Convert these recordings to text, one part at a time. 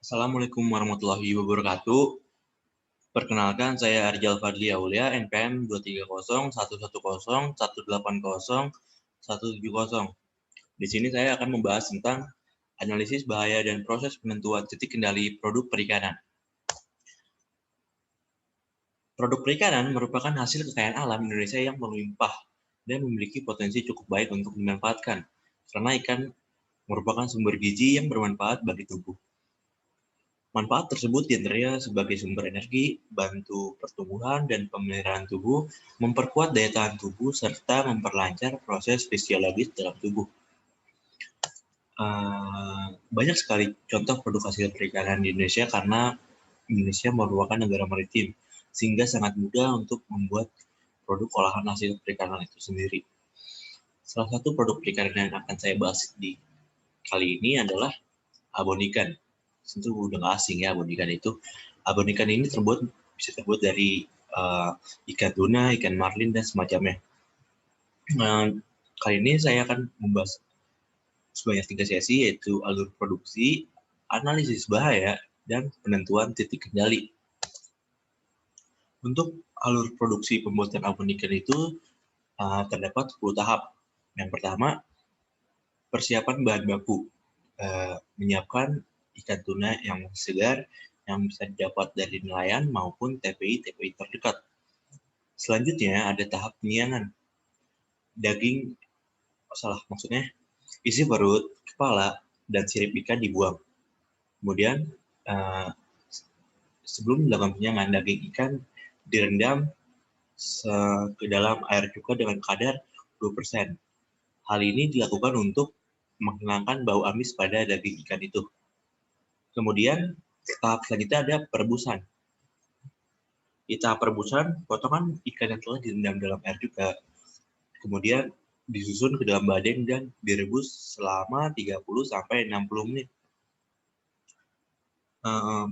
Assalamualaikum warahmatullahi wabarakatuh. Perkenalkan, saya Arjal Fadli Aulia, NPM 230118180 Di sini saya akan membahas tentang analisis bahaya dan proses penentuan titik kendali produk perikanan. Produk perikanan merupakan hasil kekayaan alam Indonesia yang melimpah dan memiliki potensi cukup baik untuk dimanfaatkan, karena ikan merupakan sumber gizi yang bermanfaat bagi tubuh. Manfaat tersebut diantaranya sebagai sumber energi, bantu pertumbuhan dan pemeliharaan tubuh, memperkuat daya tahan tubuh, serta memperlancar proses fisiologis dalam tubuh. Banyak sekali contoh produk hasil perikanan di Indonesia karena Indonesia merupakan negara maritim, sehingga sangat mudah untuk membuat produk olahan hasil perikanan itu sendiri. Salah satu produk perikanan yang akan saya bahas di kali ini adalah abon ikan. Tentu udah nggak asing ya abon ikan itu. Abon ikan ini bisa terbuat dari ikan tuna, ikan marlin, dan semacamnya. Kali ini saya akan membahas sebanyak 3 sesi, yaitu alur produksi, analisis bahaya, dan penentuan titik kendali. Untuk alur produksi pembuatan abon ikan itu terdapat 10 tahap. Yang pertama, persiapan bahan baku. Menyiapkan ikan tuna yang segar yang bisa didapat dari nelayan maupun TPI terdekat. Selanjutnya ada tahap penyiangan. Isi perut, kepala, dan sirip ikan dibuang. Kemudian sebelum dilakukan penyiangan, daging ikan direndam ke dalam air cuka dengan kadar 20%. Hal ini dilakukan untuk menghilangkan bau amis pada daging ikan itu. Kemudian tahap selanjutnya ada perebusan. Di tahap perebusan, potongan ikan yang telah direndam dalam air juga kemudian disusun ke dalam badeng dan direbus selama 30-60 menit.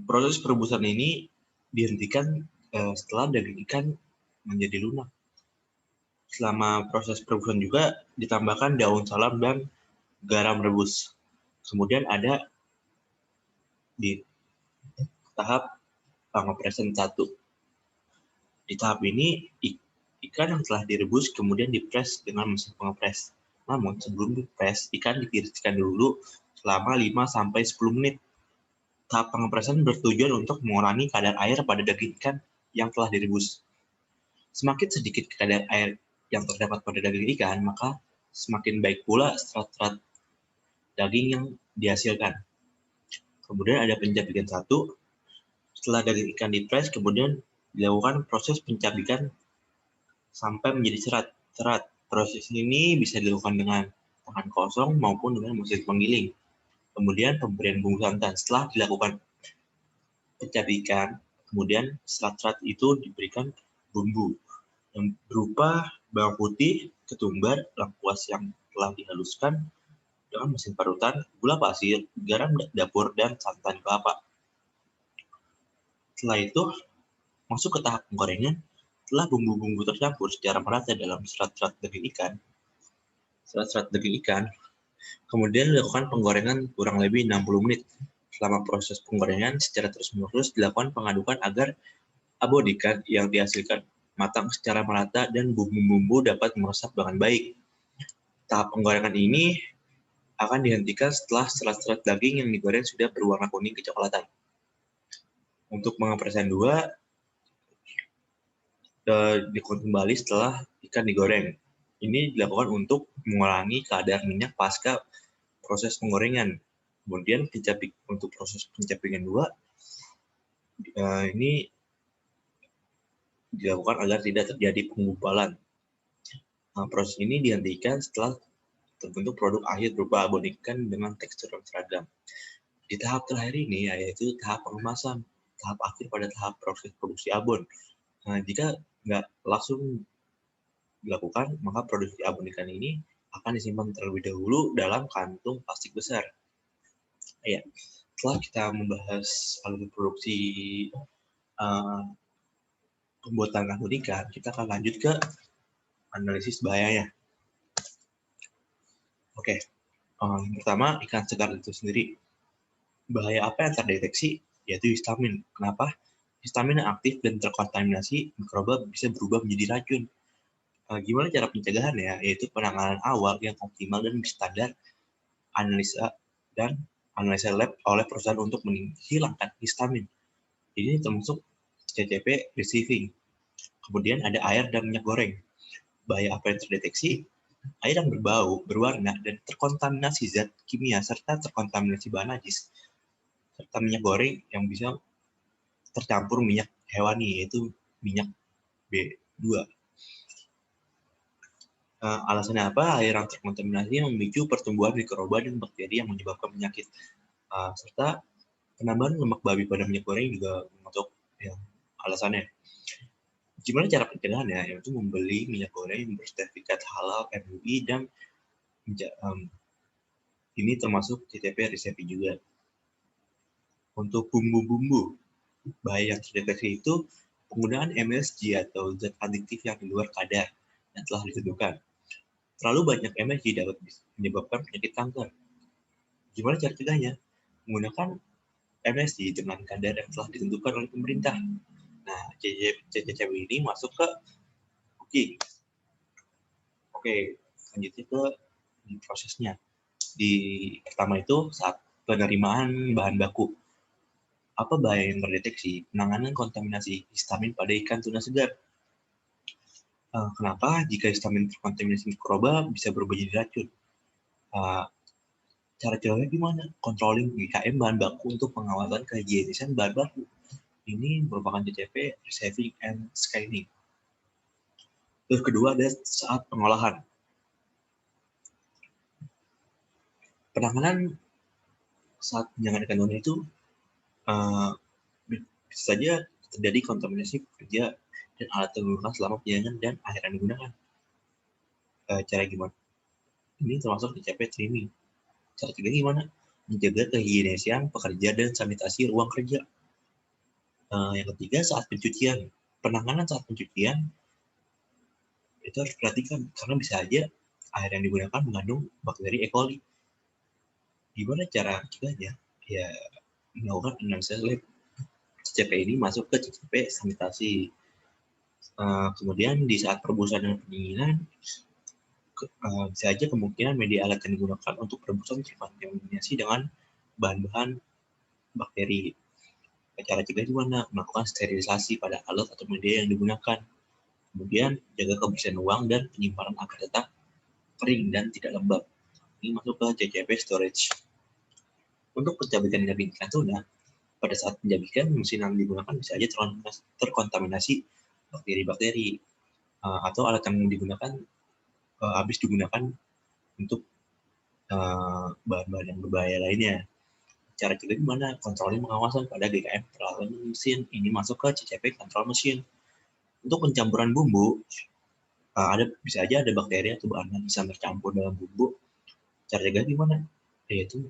Proses perebusan ini dihentikan setelah daging ikan menjadi lunak. Selama proses perebusan juga ditambahkan daun salam dan garam rebus. Kemudian ada di tahap pengopresan 1. Di tahap ini ikan yang telah direbus kemudian dipres dengan mesin pengepres. Namun sebelum dipres, ikan ditiriskan dulu selama 5-10 menit. Tahap pengepresan bertujuan untuk mengurangi kadar air pada daging ikan yang telah direbus. Semakin sedikit kadar air yang terdapat pada daging ikan, maka semakin baik pula serat-serat daging yang dihasilkan. Kemudian ada pencabikan 1. Setelah daging ikan dipres, kemudian dilakukan proses pencabikan sampai menjadi serat. Proses ini bisa dilakukan dengan tangan kosong maupun dengan mesin penggiling. Kemudian pemberian bumbu santan. Setelah dilakukan pencabikan, kemudian serat-serat itu diberikan bumbu yang berupa bawang putih, ketumbar, lengkuas yang telah dihaluskan dengan mesin parutan, gula pasir, garam dapur, dan santan kelapa. Setelah itu, masuk ke tahap penggorengan. Setelah bumbu-bumbu tercampur secara merata dalam serat-serat daging ikan, kemudian dilakukan penggorengan kurang lebih 60 menit. Selama proses penggorengan secara terus-menerus dilakukan pengadukan agar abon ikan yang dihasilkan matang secara merata dan bumbu-bumbu dapat meresap dengan baik. Tahap penggorengan ini akan dihentikan setelah serat-serat daging yang digoreng sudah berwarna kuning kecoklatan. Untuk pengepresan 2, dilakukan kembali setelah ikan digoreng. Ini dilakukan untuk mengurangi kadar minyak pasca proses penggorengan. Kemudian untuk proses pencabikan 2, ini dilakukan agar tidak terjadi penggumpalan. Proses ini dihentikan setelah terbentuk produk akhir berupa abon ikan dengan tekstur yang seragam. Di tahap terakhir ini yaitu tahap pengemasan, tahap akhir pada tahap proses produksi abon. Jika nggak langsung dilakukan, maka produksi abon ikan ini akan disimpan terlebih dahulu dalam kantung plastik besar. Ya, setelah kita membahas alur produksi pembuatan abon ikan, kita akan lanjut ke analisis bahayanya. Oke, yang pertama ikan segar itu sendiri. Bahaya apa yang terdeteksi? Yaitu histamin. Kenapa? Histamin yang aktif dan terkontaminasi mikroba bisa berubah menjadi racun. Gimana cara pencegahannya? Yaitu penanganan awal yang optimal dan berstandar analisa dan analisa lab oleh perusahaan untuk menghilangkan histamin. Ini termasuk CCP receiving. Kemudian ada air dan minyak goreng. Bahaya apa yang terdeteksi? Air yang berbau, berwarna, dan terkontaminasi zat kimia serta terkontaminasi bahan najis. Serta minyak goreng yang bisa tercampur minyak hewani, yaitu minyak B2. Alasannya apa? Air yang terkontaminasi memicu pertumbuhan mikroba dan bakteri yang menyebabkan penyakit. Serta penambahan lemak babi pada minyak goreng juga termasuk yang alasannya. Gimana cara pencegahannya? Yaitu membeli minyak goreng yang bersertifikat halal MUI dan ini termasuk CCP resepi juga. Untuk bumbu-bumbu, bahaya yang terdeteksi itu penggunaan MSG atau zat adiktif yang di luar kadar yang telah ditentukan. Terlalu banyak MSG dapat menyebabkan penyakit kanker. Gimana cara cegahnya? Menggunakan MSG dengan kadar yang telah ditentukan oleh pemerintah. Nah, CCP ini masuk ke cooking. Oke, selanjutnya ke prosesnya. Di pertama itu saat penerimaan bahan baku. Apa bahaya yang terdeteksi? Penanganan kontaminasi histamin pada ikan tuna segar. Kenapa? Jika histamin terkontaminasi mikroba bisa berubah jadi racun. Cara caranya gimana? Controlling GKM bahan baku untuk pengawasan kehigienisan bahan baku. Ini merupakan CCP, receiving and scanning. Terus kedua ada saat pengolahan. Penanganan saat penjagaan ikan tuna itu bisa saja terjadi kontaminasi pekerja dan alat yang digunakan selama penjagaan dan air yang digunakan. Cara gimana? Ini termasuk CCP trimming. Cara cegah gimana? Menjaga kehigienisan pekerja dan sanitasi ruang kerja. Yang ketiga saat pencucian. Penanganan saat pencucian itu harus diperhatikan karena bisa aja air yang digunakan mengandung bakteri E. coli. Gimana cara cegahnya? Ya, melakukan analisa lab. CCP ini masuk ke CCP sanitasi. Kemudian di saat perebusan dan pendinginan, bisa aja kemungkinan media alat yang digunakan untuk perebusan terkontaminasi dengan bahan-bahan bakteri. Cara cegah gimana? Melakukan sterilisasi pada alat atau media yang digunakan. Kemudian jaga kebersihan ruang dan penyimpanan agar tetap kering dan tidak lembab. Ini masuk ke CCP storage. Untuk pencabutan daging ikan tuna, pada saat penjabikan mesin yang digunakan bisa saja terkontaminasi bakteri-bakteri atau alat yang digunakan habis digunakan untuk bahan-bahan yang berbahaya lainnya. Cara cegah gimana? Controlling pengawasan pada GKM peralatan mesin. Ini masuk ke CCP control mesin. Untuk pencampuran bumbu, bisa aja ada bakteri atau bahan yang bisa tercampur dalam bumbu. Cara cegah gimana? Yaitu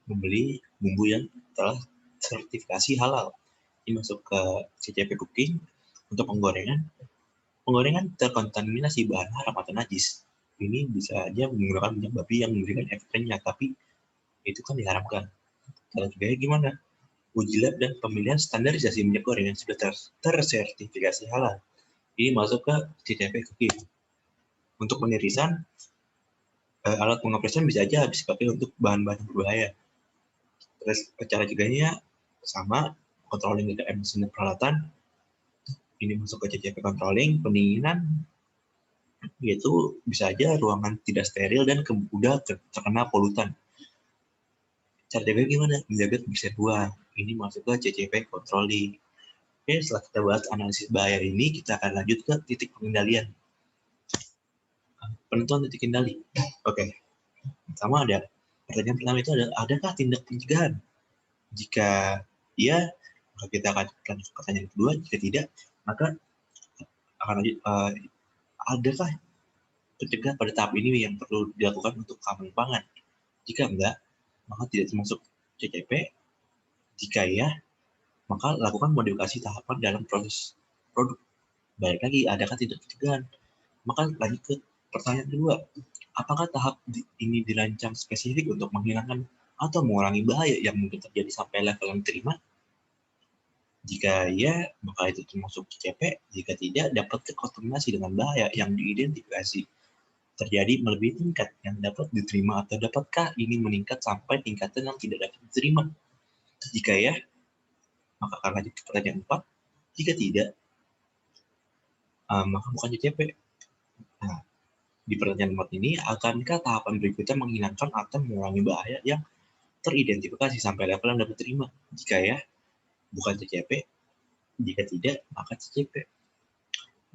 membeli bumbu yang telah sertifikasi halal. Ini masuk ke CCP cooking. Untuk penggorengan terkontaminasi bahan haram atau najis. Ini bisa aja menggunakan minyak babi yang memberikan efek renyah, tapi itu kan diharamkan. Cara cegahnya gimana? Uji lab dan pemilihan standarisasi minyak goreng yang sudah tersertifikasi halal. Ini masuk ke CCP cooking. Untuk penirisan, alat pengoperasian bisa aja habis pakai untuk bahan-bahan berbahaya. Terus cara cegahnya sama, controlling GKM mesin peralatan. Ini masuk ke CCP controlling, pendinginan, yaitu bisa aja ruangan tidak steril dan mudah terkena polutan. Cara jaga gimana? Menjaga kebersihan ruang. Ini masuk ke CCP controlling. Oke, setelah kita bahas analisis bahaya ini, kita akan lanjut ke titik pengendalian. Penentuan titik kendali. Oke. Pertama pertanyaan pertama itu adakah tindak pencegahan? Jika iya, maka kita akan lanjut ke pertanyaan kedua. Jika tidak, maka akan lanjut, adakah pencegahan pada tahap ini yang perlu dilakukan untuk keamanan pangan? Jika enggak, maka tidak termasuk CCP. Jika iya, maka lakukan modifikasi tahapan dalam proses produk. Balik lagi, adakah tindak pencegahan? Maka lanjut ke pertanyaan kedua. Apakah tahap ini dirancang spesifik untuk menghilangkan atau mengurangi bahaya yang mungkin terjadi sampai level yang diterima? Jika ya, maka itu termasuk CCP. Jika tidak, dapat terkontaminasi dengan bahaya yang diidentifikasi terjadi melebihi tingkat yang dapat diterima, atau dapatkah ini meningkat sampai tingkatan yang tidak dapat diterima? Jika ya, maka akan lanjut ke pertanyaan 4. Jika tidak, maka bukan CCP. Nah, di pertanyaan 4 ini, akankah tahapan berikutnya menghilangkan atau mengurangi bahaya yang teridentifikasi sampai level yang dapat diterima? Jika ya, bukan CCP. Jika tidak, maka CCP.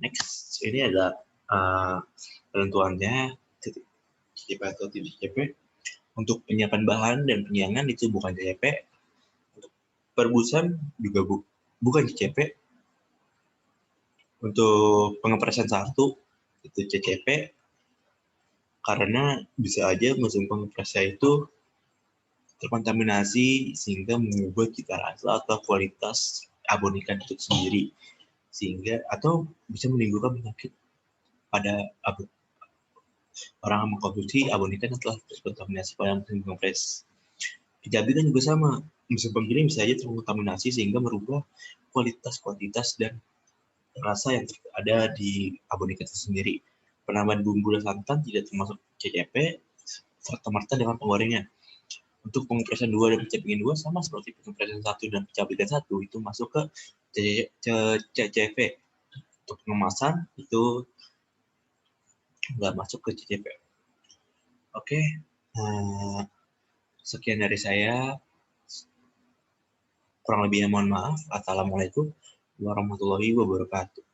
Next, ini ada penentuannya CCP atau tidak CCP. Untuk penyiapan bahan dan penyiangan itu bukan CCP. Untuk perebusan juga bukan CCP. Untuk pengepresan satu itu CCP, karena bisa aja mesin pengepresnya itu terkontaminasi sehingga mengubah cita rasa atau kualitas abon ikan itu sendiri, sehingga atau bisa menimbulkan penyakit pada orang yang mengkonsumsi abon ikan yang telah terkontaminasi pada mesin pengepres. Pencabutan juga sama, mesin penggiling bisa saja terkontaminasi sehingga merubah kualitas dan rasa yang ada di abon ikan itu sendiri. Penambahan bumbu dan santan tidak termasuk CCP serta-merta dengan penggorengan. Untuk pengepresan 2 dan pencabutan 2 sama seperti pengepresan 1 dan pencabutan 1 itu masuk ke CCP. Untuk pengemasan itu nggak masuk ke CCP. Oke, sekian dari saya. Kurang lebihnya mohon maaf. Assalamualaikum warahmatullahi wabarakatuh.